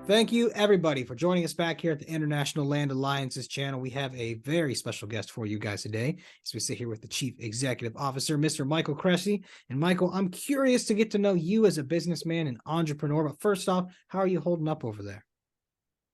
Thank you, everybody, for joining us back here at the International Land Alliances channel. We have a very special guest for you guys today as we sit here with the Chief Executive Officer, Mr. Michael Cressy. And Michael, I'm curious to get to know you as a businessman and entrepreneur. But first off, how are you holding up over there?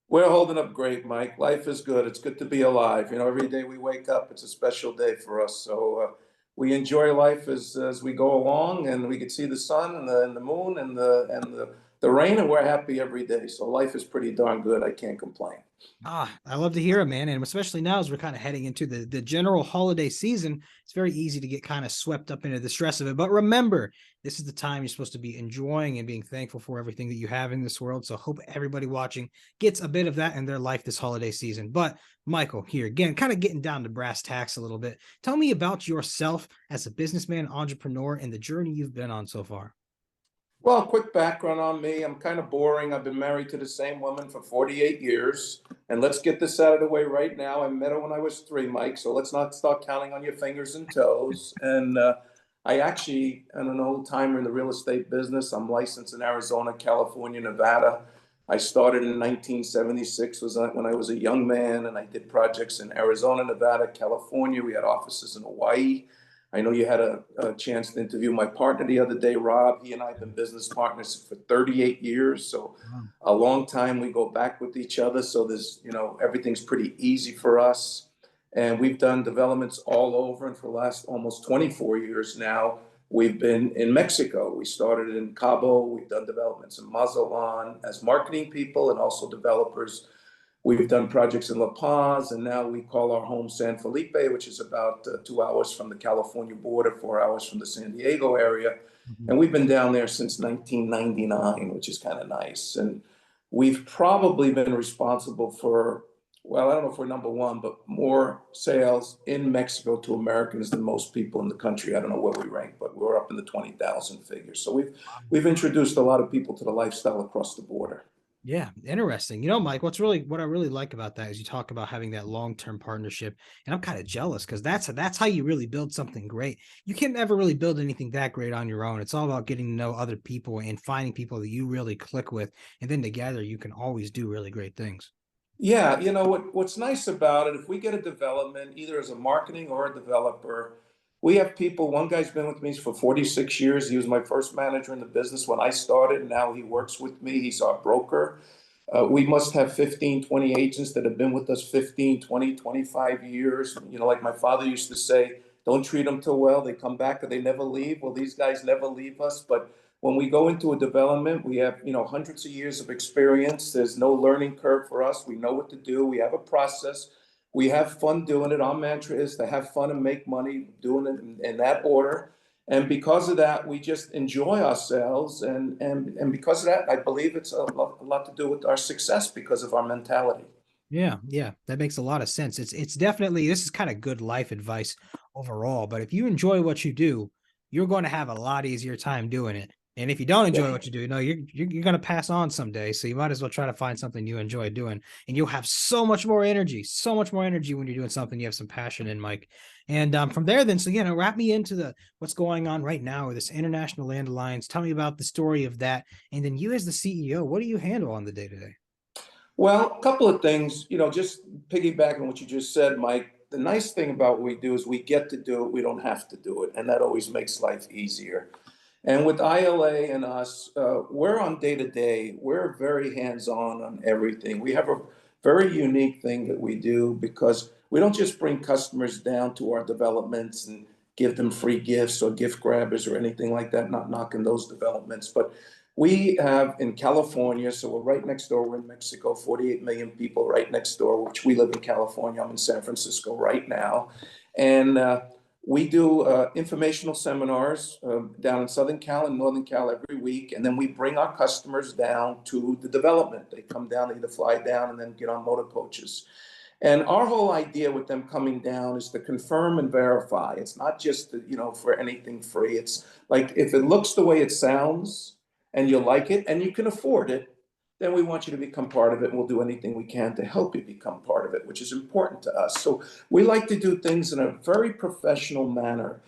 We're holding up great, Mike. Life is good. It's good to be alive. Every day we wake up, it's a special day for us. So we enjoy life as we go along, and we can see the sun and the moon and the rain, and we're happy every day. So life is pretty darn good. I can't complain. I love to hear it, man. And especially now as we're kind of heading into the general holiday season, it's very easy to get kind of swept up into the stress of it. But remember, this is the time you're supposed to be enjoying and being thankful for everything that you have in this world. So hope everybody watching gets a bit of that in their life this holiday season. But Michael, here again, kind of getting down to brass tacks a little bit. Tell me about yourself as a businessman, entrepreneur, and the journey you've been on so far. Well, quick background on me. I'm kind of boring. I've been married to the same woman for 48 years. And let's get this out of the way right now. I met her when I was 3, Mike. So let's not start counting on your fingers and toes. And I actually am an old timer in the real estate business. I'm licensed in Arizona, California, Nevada. I started in 1976 was when I was a young man, and I did projects in Arizona, Nevada, California. We had offices in Hawaii. I know you had a chance to interview my partner the other day, Rob. He and I have been business partners for 38 years. So a long time. We go back with each other. So everything's pretty easy for us. And we've done developments all over. And for the last almost 24 years now, we've been in Mexico. We started in Cabo. We've done developments in Mazatlan as marketing people and also developers. We've done projects in La Paz, and now we call our home San Felipe, which is about 2 hours from the California border, 4 hours from the San Diego area. And we've been down there since 1999, which is kind of nice. And we've probably been responsible for, well, I don't know if we're number one, but more sales in Mexico to Americans than most people in the country. I don't know where we rank, but we're up in the 20,000 figures. So we've introduced a lot of people to the lifestyle across the border. Yeah, interesting. Mike, what I really like about that is you talk about having that long-term partnership, and I'm kind of jealous because that's how you really build something great. You can never really build anything that great on your own. It's all about getting to know other people and finding people that you really click with, and then together you can always do really great things. Yeah, what's nice about it, if we get a development, either as a marketing or a developer, we have people. One guy's been with me for 46 years. He was my first manager in the business when I started. Now he works with me. He's our broker. We must have 15, 20 agents that have been with us 15, 20, 25 years. Like my father used to say, don't treat them too well. They come back or they never leave. Well, these guys never leave us. But when we go into a development, we have, hundreds of years of experience. There's no learning curve for us. We know what to do. We have a process. We have fun doing it. Our mantra is to have fun and make money doing it in that order. And because of that, we just enjoy ourselves. And because of that, I believe it's a lot to do with our success because of our mentality. Yeah, that makes a lot of sense. It's definitely, this is kind of good life advice overall. But if you enjoy what you do, you're going to have a lot easier time doing it. And if you don't enjoy Yeah. what you do, you're going to pass on someday. So you might as well try to find something you enjoy doing, and you'll have so much more energy when you're doing something you have some passion in, Mike. And from there, then, so wrap me into the what's going on right now with this International Land Alliance. Tell me about the story of that, and then you as the CEO, what do you handle on the day to day? Well, a couple of things, just piggybacking on what you just said, Mike. The nice thing about what we do is we get to do it. We don't have to do it. And that always makes life easier. And with ILA and us, we're on day to day. We're very hands-on on everything. We have a very unique thing that we do because we don't just bring customers down to our developments and give them free gifts or gift grabbers or anything like that, not knocking those developments. But we have in California, so we're right next door. We're in Mexico, 48 million people right next door, which we live in California. I'm in San Francisco right now. And we do informational seminars down in Southern Cal and Northern Cal every week. And then we bring our customers down to the development. They come down, they either fly down and then get on motor coaches. And our whole idea with them coming down is to confirm and verify. It's not just, for anything free. It's like if it looks the way it sounds and you like it and you can afford it, then we want you to become part of it, and we'll do anything we can to help you become part of it, which is important to us. So we like to do things in a very professional manner.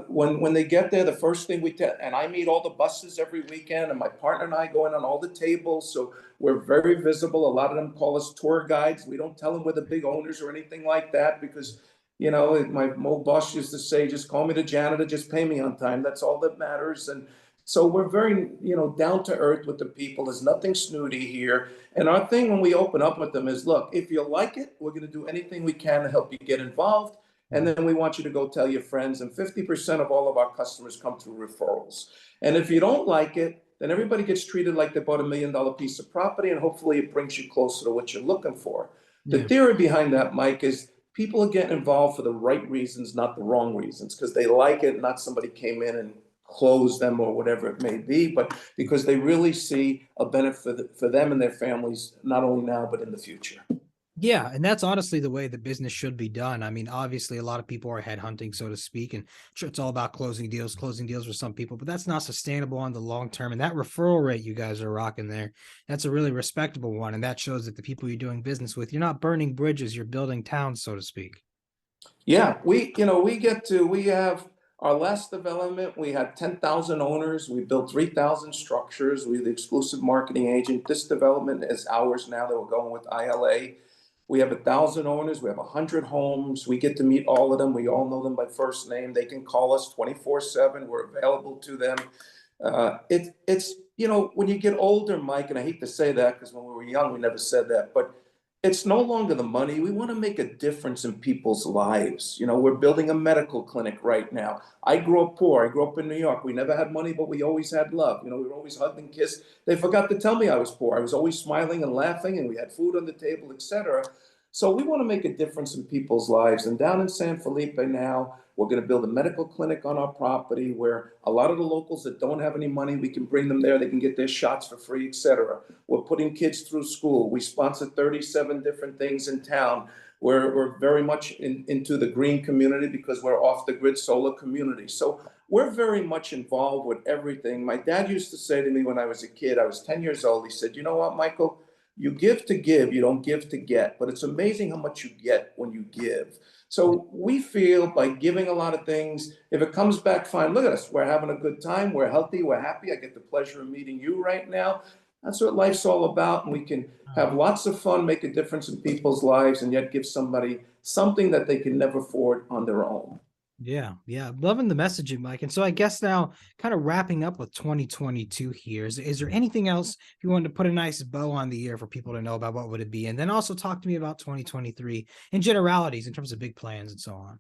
When they get there, the first thing we tell, and I meet all the buses every weekend, and my partner and I go in on all the tables, so we're very visible. A lot of them call us tour guides. We don't tell them we're the big owners or anything like that, because my old boss used to say, just call me the janitor, just pay me on time. That's all that matters. And so we're very, down to earth with the people. There's nothing snooty here. And our thing when we open up with them is, look, if you like it, we're going to do anything we can to help you get involved. And then we want you to go tell your friends. And 50% of all of our customers come through referrals. And if you don't like it, then everybody gets treated like they bought $1 million piece of property, and hopefully it brings you closer to what you're looking for. The theory behind that, Mike, is people are getting involved for the right reasons, not the wrong reasons, because they like it, not somebody came in and closed them or whatever it may be, but because they really see a benefit for them and their families, not only now, but in the future. Yeah, and that's honestly the way the business should be done. I mean, obviously, a lot of people are headhunting, so to speak, and sure, it's all about closing deals for some people, but that's not sustainable on the long term. And that referral rate you guys are rocking there, that's a really respectable one, and that shows that the people you're doing business with, you're not burning bridges, you're building towns, so to speak. Yeah, we have our last development, we had 10,000 owners, we built 3,000 structures, we're the exclusive marketing agent. This development is ours now that we're going with ILA. We have 1,000 owners, we have 100 homes, we get to meet all of them, we all know them by first name, they can call us 24/7, we're available to them. It's when you get older, Mike, and I hate to say that because when we were young, we never said that, but it's no longer the money. We want to make a difference in people's lives. We're building a medical clinic right now. I grew up poor. I grew up in New York. We never had money, but we always had love. We were always hugged and kissed. They forgot to tell me I was poor. I was always smiling and laughing, and we had food on the table, etc. So we want to make a difference in people's lives. And down in San Felipe now, we're going to build a medical clinic on our property where a lot of the locals that don't have any money, we can bring them there. They can get their shots for free, etc. We're putting kids through school. We sponsor 37 different things in town. We're very much into the green community because we're off the grid solar community. So we're very much involved with everything. My dad used to say to me when I was a kid, I was 10 years old, he said, you know what, Michael? You give to give, you don't give to get, but it's amazing how much you get when you give. So we feel by giving a lot of things, if it comes back, fine, look at us. We're having a good time. We're healthy. We're happy. I get the pleasure of meeting you right now. That's what life's all about. And we can have lots of fun, make a difference in people's lives, and yet give somebody something that they can never afford on their own. Yeah. Loving the messaging, Mike. And so I guess now kind of wrapping up with 2022 here, is there anything else if you wanted to put a nice bow on the year for people to know about, what would it be? And then also talk to me about 2023 in generalities in terms of big plans and so on.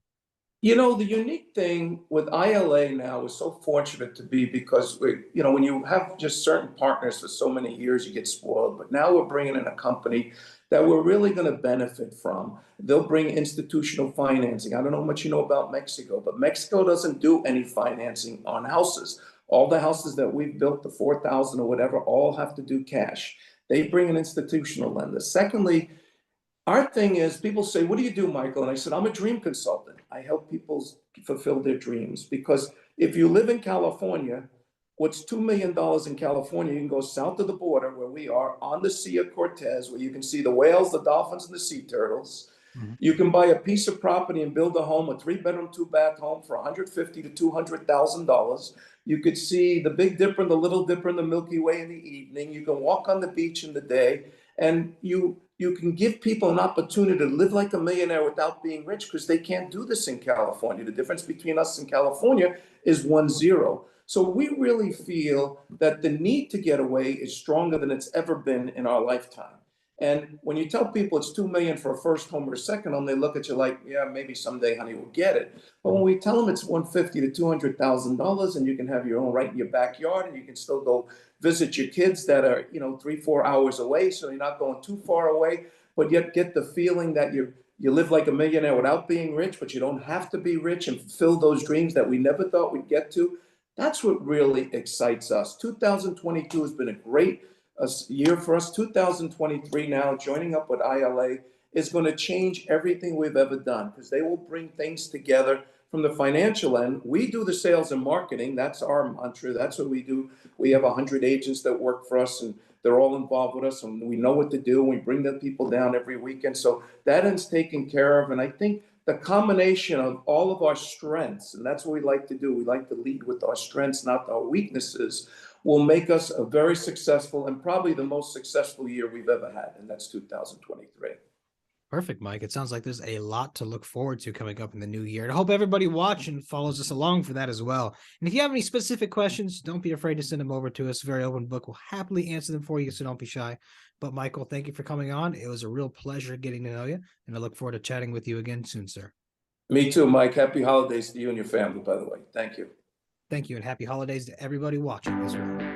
The unique thing with ILA now, we're so fortunate to be because when you have just certain partners for so many years, you get spoiled. But now we're bringing in a company that we're really going to benefit from. They'll bring institutional financing. I don't know how much you know about Mexico, but Mexico doesn't do any financing on houses. All the houses that we've built, the 4,000 or whatever, all have to do cash. They bring an institutional lender. Secondly, our thing is people say, what do you do, Michael? And I said, I'm a dream consultant. I help people fulfill their dreams because if you live in California, what's $2 million in California, you can go south of the border where we are on the Sea of Cortez, where you can see the whales, the dolphins, and the sea turtles. You can buy a piece of property and build a home, a 3-bedroom, 2-bath home for $150,000 to $200,000. You could see the Big Dipper and the Little Dipper and the Milky Way in the evening. You can walk on the beach in the day, and you can give people an opportunity to live like a millionaire without being rich because they can't do this in California. The difference between us and California is 1-0. So we really feel that the need to get away is stronger than it's ever been in our lifetime. And when you tell people it's 2 million for a first home or a second home, they look at you like, yeah, maybe someday, honey, we'll get it. But when we tell them it's $150,000 to $200,000 and you can have your own right in your backyard and you can still go visit your kids that are 3-4 hours away, so you're not going too far away, but yet get the feeling that you live like a millionaire without being rich, but you don't have to be rich and fulfill those dreams that we never thought we'd get to. That's what really excites us. 2022 has been a great year for us. 2023 now, joining up with ILA, is going to change everything we've ever done because they will bring things together from the financial end. We do the sales and marketing. That's our mantra. That's what we do. We have 100 agents that work for us, and they're all involved with us, and we know what to do. We bring the people down every weekend. So that end's taken care of. And I think the combination of all of our strengths, and that's what we like to do. We like to lead with our strengths, not our weaknesses, will make us a very successful and probably the most successful year we've ever had. And that's 2023. Perfect, Mike. It sounds like there's a lot to look forward to coming up in the new year. And I hope everybody watching follows us along for that as well. And if you have any specific questions, don't be afraid to send them over to us. Very open book. We'll happily answer them for you, so don't be shy. But Michael, thank you for coming on. It was a real pleasure getting to know you, and I look forward to chatting with you again soon, sir. Me too, Mike. Happy holidays to you and your family, by the way. Thank you. Thank you, and happy holidays to everybody watching as well.